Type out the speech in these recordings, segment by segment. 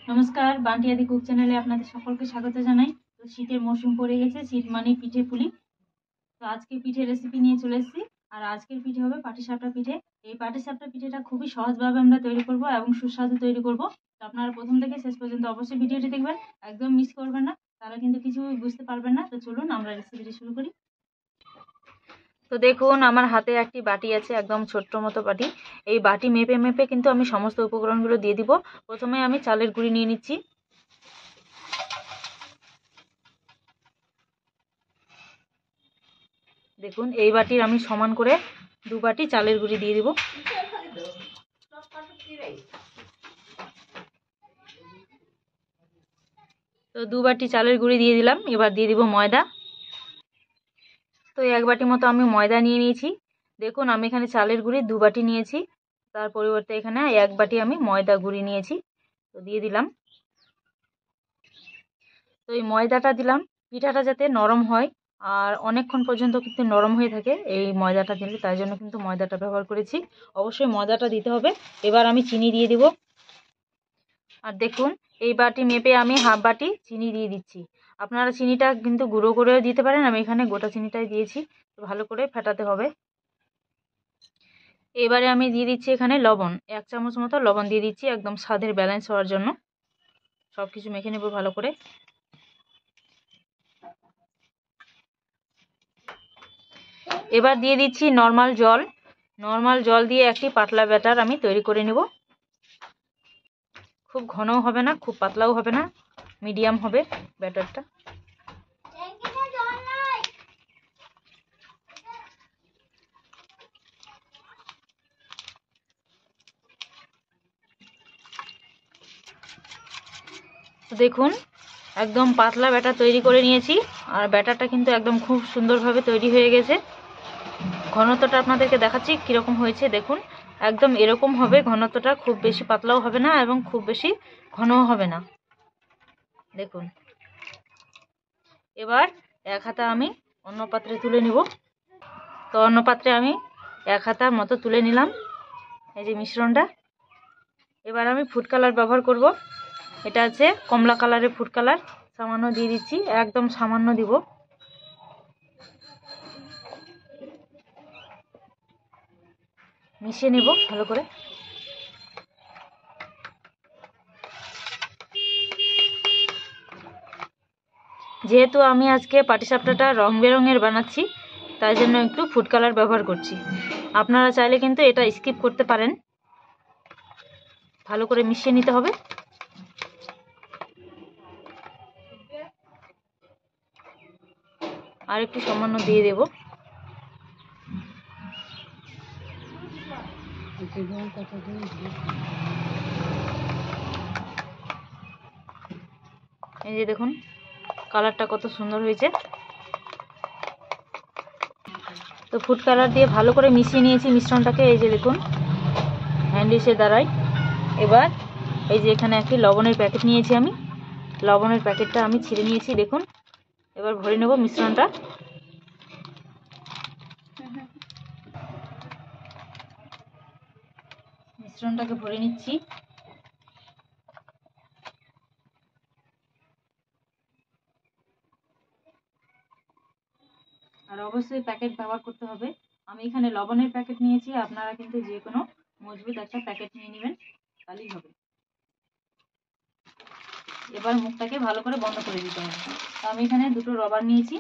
নমস্কার, বান্টি আদি কুক চ্যানেলে আপনাদের সকলকে স্বাগত জানাই। তো শীতের মৌসুম পড়ে গেছে, শীত মানে পিঠে পুলি। তো আজকে পিঠে রেসিপি নিয়ে চলে এসেছি। আর আজকের পিঠে হবে পাটিসাপটা পিঠে। এই পাটিসাপটা পিঠেটা খুবই সহজভাবে আমরা তৈরি করব এবং সুস্বাদু তৈরি করব। তো আপনারা প্রথম থেকে শেষ পর্যন্ত অবশ্যই ভিডিওটি দেখবেন, একদম মিস করবেন না, তাহলে কিন্তু কিছু বুঝতে পারবেন না। তো চলুন আমরা রেসিপিটি শুরু করি। তো দেখুন, আমার হাতে একটি বাটি আছে, একদম ছোট্ট মতো বাটি। এই বাটি মেপে মেপে কিন্তু আমি সমস্ত উপকরণগুলো দিয়ে দিব। প্রথমে আমি চালের গুঁড়ি নিয়ে নিচ্ছি। দেখুন, এই বাটির আমি সমান করে 2 বাটি চালের গুঁড়ি দিয়ে দিব। তো 2 বাটি চালের গুঁড়ি দিয়ে দিলাম। এবার দিয়ে দিব ময়দা। তো 1 বাটি মতো আমি ময়দা নিয়ে নিয়েছি। দেখুন, আমি এখানে চালের গুঁড়ি 2 বাটি নিয়েছি, তার পরিবর্তে এখানে 1 বাটি আমি ময়দা গুঁড়ি নিয়েছি। তো দিয়ে দিলাম। তো এই ময়দাটা দিলাম পিঠাটা যাতে নরম হয়, আর অনেকক্ষণ পর্যন্ত কিন্তু নরম হয়ে থাকে এই ময়দাটা দিলে, তাই জন্য কিন্তু ময়দাটা ব্যবহার করেছি। অবশ্যই ময়দাটা দিতে হবে। এবার আমি চিনি দিয়ে দিব। আর দেখুন, এই বাটি মেপে আমি হাফ বাটি চিনি দিয়ে দিচ্ছি। আপনারা চিনিটা কিন্তু গুঁড়ো করেও দিতে পারেন, আমি এখানে গোটা চিনিটাই দিয়েছি। তো ভালো করে ফেটাতে হবে। এবারে আমি দিয়ে দিচ্ছি এখানে লবণ, 1 চামচ মতো লবণ দিয়ে দিচ্ছি, একদম স্বাদের ব্যালেন্স হওয়ার জন্য। সব কিছু মেখে নেব ভালো করে। এবার দিয়ে দিচ্ছি নর্মাল জল। নর্মাল জল দিয়ে একটি পাতলা ব্যাটার আমি তৈরি করে নেব। খুব ঘনও হবে না, খুব পাতলাও হবে না, মিডিয়াম হবে ব্যাটারটা। দেখুন, একদম পাতলা ব্যাটার তৈরি করে নিয়েছি, আর ব্যাটারটা কিন্তু একদম খুব সুন্দরভাবে তৈরি হয়ে গেছে। ঘনত্বটা আপনাদেরকে দেখাচ্ছি কীরকম হয়েছে। দেখুন, একদম এরকম হবে ঘনত্বটা, খুব বেশি পাতলাও হবে না এবং খুব বেশি ঘনও হবে না। দেখুন, এবার 1 হাতা আমি অন্য পাত্রে তুলে নিব। তো অন্য পাত্রে আমি 1 হাতা মতো তুলে নিলাম এই যে মিশ্রণটা। এবার আমি ফুড কালার ব্যবহার করব। এটা আছে কমলা কালারের ফুড কালার, সামান্য দিয়ে দিচ্ছি, একদম সামান্য দিব। মিশিয়ে নেব ভালো করে। যেহেতু আমি আজকে পাটিসাপটাটা রং বেরঙের বানাচ্ছি, তাই জন্য একটু ফুড কালার ব্যবহার করছি। আপনারা চাইলে কিন্তু এটা স্কিপ করতে পারেন। ভালো করে মিশিয়ে নিতে হবে। আর একটু সামান্য দিয়ে দেব। এই যে দেখুন, কালারটা কত সুন্দর হয়েছে। তো ফুড কালার দিয়ে ভালো করে মিশিয়ে নিয়েছি মিশ্রণটাকে। এই যে দেখুন, হ্যান্ড ডিশের দ্বারাই। এবার এই যে এখানে একটি লবণের প্যাকেট নিয়েছি আমি, লবণের প্যাকেটটা আমি ছিঁড়ে নিয়েছি। দেখুন, এবার ভরে নেব মিশ্রণটা। মিশ্রণটাকে ভরে নিচ্ছি। আর অবশ্যই প্যাকেট ব্যবহার করতে হবে। আমি এখানে লবণের প্যাকেট নিয়েছি, আপনারা কিন্তু যে কোনো মজবুত একটা প্যাকেট নিয়ে নেবেন, তাহলেই হবে। এবার মুখটাকে ভালো করে বন্ধ করে দিতে হবে। তো আমি এখানে 2টো রবার নিয়েছি,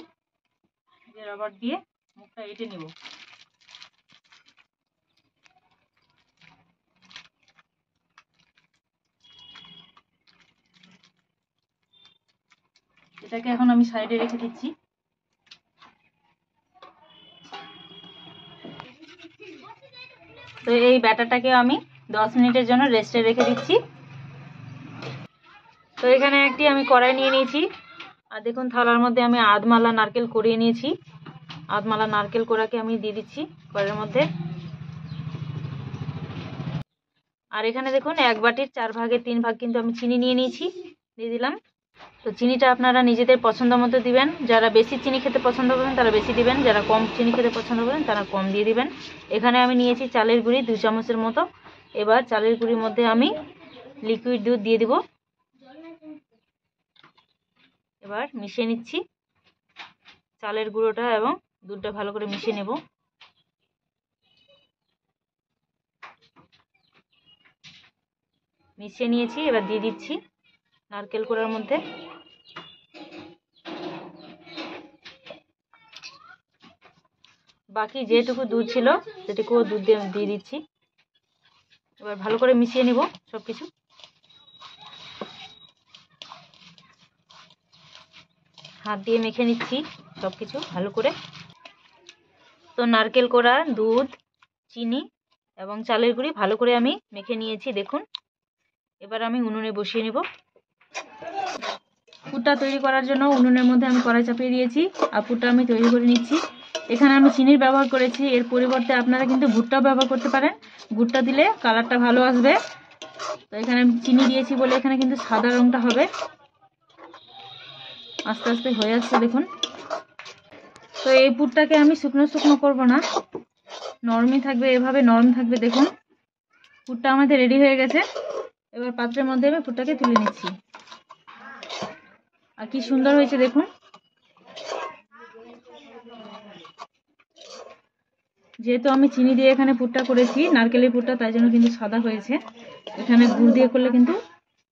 যে রবার দিয়ে মুখটা এঁটে নেব। এটাকে এখন আমি সাইডে রেখে দিচ্ছি। তো এই ব্যাটারটাকে আমি 10 মিনিটের জন্য রেস্টে রেখে দিচ্ছি। তো এখানে একটি আমি কড়াই নিয়ে নিয়েছি, আর দেখুন থালার মধ্যে আমি আধমালা নারকেল কুড়িয়ে নিয়েছি। আধমালা নারকেল কোড়াকে আমি দিয়ে দিচ্ছি কড়াইয়ের মধ্যে। আর এখানে দেখুন 1 বাটির 4 ভাগের 3 ভাগ কিন্তু আমি চিনি নিয়ে নিয়েছি, দিয়ে দিলাম। তো চিনিটা আপনারা নিজেদের পছন্দ মতো দিবেন। যারা বেশি চিনি খেতে পছন্দ করেন তারা বেশি দিবেন, যারা কম চিনি খেতে পছন্দ করেন তারা কম দিয়ে দিবেন। এখানে আমি নিয়েছি চালের গুঁড়ি 2 চামচের মতো। এবার চালের গুঁড়ির মধ্যে আমি লিকুইড দুধ দিয়ে দিব। এবার মিশিয়ে নিচ্ছি চালের গুঁড়োটা এবং দুধটা ভালো করে মিশিয়ে নেব। মিশিয়ে নিয়েছি, এবার দিয়ে দিচ্ছি নারকেল কোড়ার মধ্যে। বাকি যেটুকু দুধ ছিল সেটুকুও দুধ দিয়ে দিচ্ছি। এবার ভালো করে মিশিয়ে নেব সবকিছু। হাত দিয়ে মেখে নিচ্ছি সবকিছু ভালো করে। তো নারকেল কোড়া, দুধ, চিনি এবং চালের গুঁড়ি ভালো করে আমি মেখে নিয়েছি দেখুন। এবার আমি উনুনে বসিয়ে নেব। পুরটা তৈরি করার জন্য উনুনের মধ্যে আমি কড়াই চাপিয়ে দিয়েছি আর পুরটা আমি তৈরি করে নিচ্ছি। এখানে আমি চিনির ব্যবহার করেছি, এর পরিবর্তে আপনারা কিন্তু গুড়টাও ব্যবহার করতে পারেন। গুড়টা দিলে কালারটা ভালো আসবে। তো এখানে আমি চিনি দিয়েছি বলে এখানে কিন্তু সাদা রঙটা হবে। আস্তে আস্তে হয়ে আসছে দেখুন। তো এই পুরটাকে আমি শুকনো শুকনো করব না, নরমই থাকবে, এভাবে নরম থাকবে দেখুন। পুরটা আমাদের রেডি হয়ে গেছে। এবার পাত্রের মধ্যে আমি পুরটাকে তুলে নিচ্ছি। আর কি সুন্দর হয়েছে দেখুন। যেহেতু আমি চিনি দিয়ে এখানে পুরটা করেছি, নারকেলের পুরটা, তাই জন্য কিন্তু সাদা হয়েছে। এখানে গুড় দিয়ে করলে কিন্তু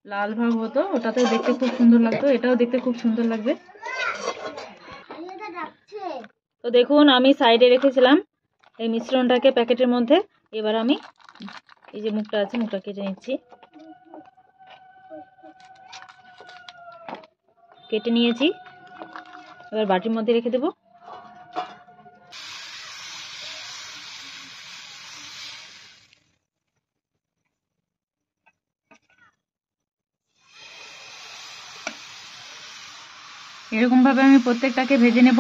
লাল ভাব হতো, ওটাতেও দেখতে খুব সুন্দর লাগতো, এটাও দেখতে খুব সুন্দর লাগবে। তো দেখুন আমি সাইডে রেখেছিলাম এই মিশ্রণটাকে প্যাকেটের মধ্যে। এবার আমি এই যে মুখটা আছে, মুখটা কেটে নিচ্ছি। কেটে নিয়েছি, এবার বাটির মধ্যে রেখে দেব। এরকম ভাবে আমি প্রত্যেকটাকে ভেজে নেব।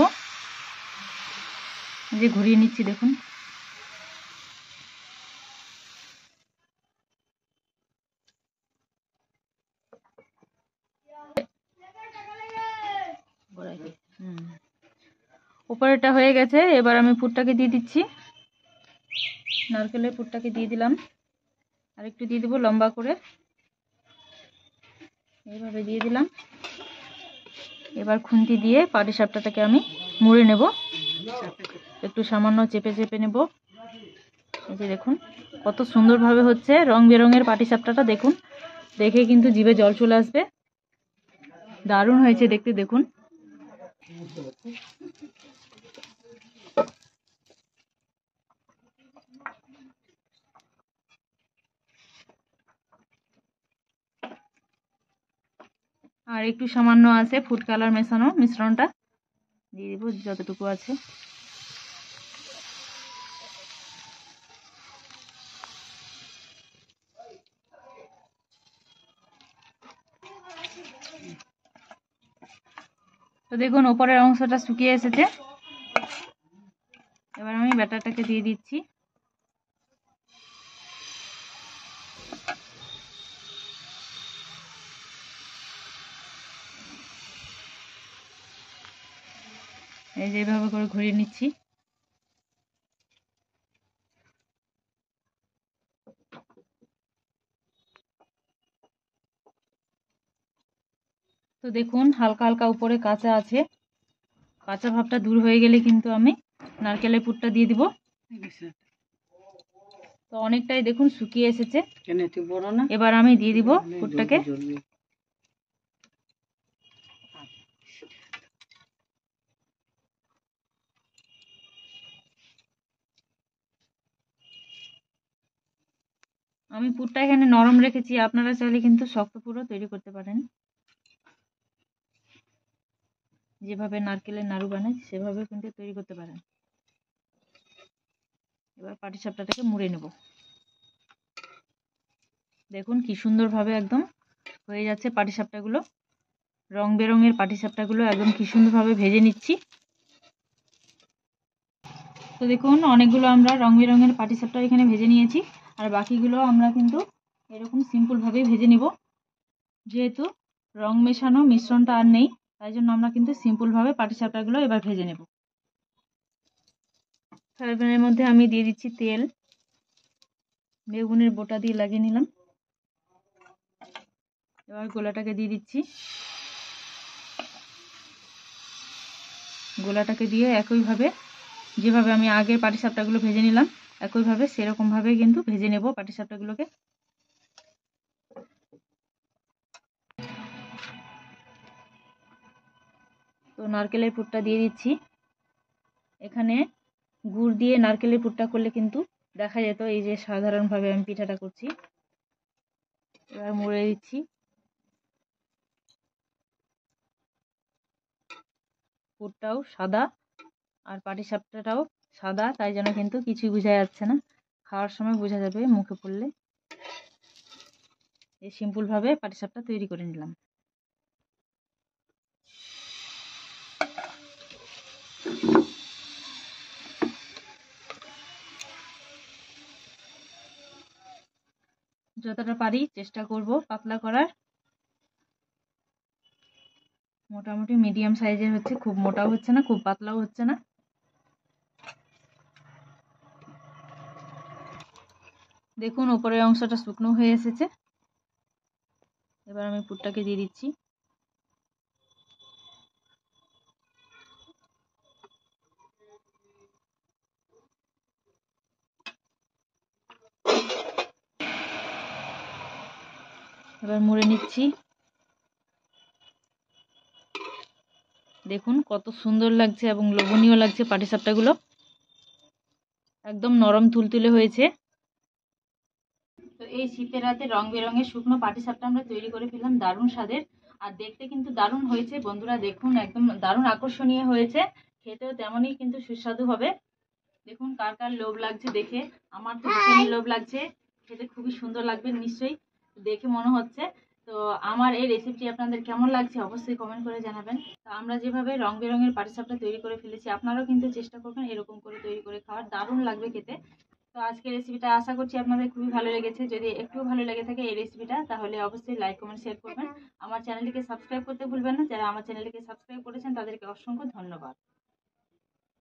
যে ঘুরিয়ে নিচ্ছি দেখুন। উপরেরটা হয়ে গেছে, এবার আমি পুরটাকে দিয়ে দিচ্ছি। নারকেলের পুরটাকে দিয়ে দিলাম, আর একটু দিয়ে দেবো লম্বা করে, এইভাবে দিয়ে দিলাম। এবার খুন্তি দিয়ে পাটিসাপটাটাকে আমি মুড়ে নেব, একটু সামান্য চেপে চেপে নেব। এই যে দেখুন কত সুন্দরভাবে হচ্ছে রং বেরঙের পাটিসাপটাটা, দেখুন দেখে কিন্তু জিভে জল চলে আসবে। দারুণ হয়েছে দেখতে দেখুন। আর একটু সামান্য আছে ফুড কালার মেশানো, মিশ্রণটা দিয়ে দিব যতটুকু আছে। তো দেখুন উপরের অংশটা শুকিয়ে এসেছে। এবার আমি ব্যাটারটাকে দিয়ে দিচ্ছি। এই যে এইভাবে করে ঘুরিয়ে নিচ্ছি। তো দেখুন হালকা হালকা উপরে কাঁচা আছে, কাঁচা ভাবটা দূর হয়ে গেলে কিন্তু আমি নারকেলের পুরটা দিয়ে দিব। তো অনেকটাই দেখুন শুকিয়ে এসেছে। এবার আমি দিয়ে দিব পুরটাকে। আমি পুরটা এখানে নরম রেখেছি, আপনারা চাইলে কিন্তু শক্ত পুরও তৈরি করতে পারেন। যেভাবে নারকেলের নাড়ু বানায় সেভাবে কিন্তু তৈরি করতে পারেন। এবার পাটিসাপটাটাকে মুড়ে নেব। দেখুন কি সুন্দরভাবে একদম হয়ে যাচ্ছে পাটিসাপটাগুলো। রং বেরঙের পাটিসাপটাগুলো একদম কি সুন্দরভাবে ভেজে নিচ্ছি। তো দেখুন অনেকগুলো আমরা রং বেরঙের পাটিসাপটা এখানে ভেজে নিয়েছি, আর বাকিগুলো আমরা কিন্তু এরকম সিম্পলভাবেই ভেজে নিব। যেহেতু রং মেশানো মিশ্রণটা আর নেই, তাই জন্য আমরা কিন্তু সিম্পলভাবে পাটিসাপটাগুলো এবার ভেজে নেব। ফ্রাই প্যানের মধ্যে আমি দিয়ে দিচ্ছি তেল, বেগুনের বোটা দিয়ে লাগিয়ে নিলাম। এবার গোলাটাকে দিয়ে দিচ্ছি। গোলাটাকে দিয়ে একইভাবে যেভাবে আমি আগের পাটিসাপটাগুলো ভেজে নিলাম একইভাবে সেরকমভাবে কিন্তু ভেজে নেব পাটিসাপটাগুলোকে। তো নারকেলের পুরটা দিয়ে দিচ্ছি। এখানে গুড় দিয়ে নারকেলের পুরটা করলে কিন্তু দেখা যেত এই যে সাধারণভাবে আমি পিঠাটা করছি। এবার মুড়ে দিচ্ছি। পুরটাও সাদা আর পাটিসাপটাটাও সাদা, তাই জন্য কিন্তু কিছুই বোঝা যাচ্ছে না, খাওয়ার সময় বোঝা যাবে মুখে পড়লে। এই সিম্পলভাবে পাটিসাপটা তৈরি করে নিলাম। যতটা পারি চেষ্টা করব পাতলা করার। মোটামুটি মিডিয়াম সাইজের হচ্ছে, খুব মোটাও হচ্ছে না খুব পাতলাও হচ্ছে না। দেখুন উপরের অংশটা শুকনো হয়ে এসেছে। এবার আমি পুরটাকে দিয়ে দিচ্ছি। এবার মুড়ে নিচ্ছি। দেখুন কত সুন্দর লাগছে এবং লোভনীয় লাগছে পাটিসাপটাগুলো, একদম নরম তুলতুলে হয়েছে। তো এই শীতের রাতে রং বেরঙের শুকনো পাটিসাপটা আমরা তৈরি করে ফেললাম, দারুণ স্বাদের আর দেখতে কিন্তু দারুণ হয়েছে বন্ধুরা। দেখুন একদম দারুণ আকর্ষণীয় হয়েছে, খেতেও তেমনই কিন্তু সুস্বাদু হবে। দেখুন কার কার লোভ লাগছে দেখে, আমার তো ভীষণই লোভ লাগছে, খেতে খুবই সুন্দর লাগবে নিশ্চয়ই, দেখে মনে হচ্ছে। তো আমার এই রেসিপিটি আপনাদের কেমন লাগছে অবশ্যই কমেন্ট করে জানাবেন। তো আমরা যেভাবে রং বেরঙের পাটিসাপটা তৈরি করে ফেলেছি আপনারাও কিন্তু চেষ্টা করবেন এরকম করে তৈরি করে খাওয়ার, দারুণ লাগবে খেতে। তো আজকের রেসিপিটা আশা করছি আপনাদের খুবই ভালো লেগেছে। যদি একটু ভালো লেগে থাকে এই রেসিপিটা তাহলে অবশ্যই লাইক কমেন্ট শেয়ার করবেন। আমার চ্যানেলটিকে সাবস্ক্রাইব করতে ভুলবেন না। যারা আমার চ্যানেলটিকে সাবস্ক্রাইব করেছেন তাদেরকে অসংখ্য ধন্যবাদ।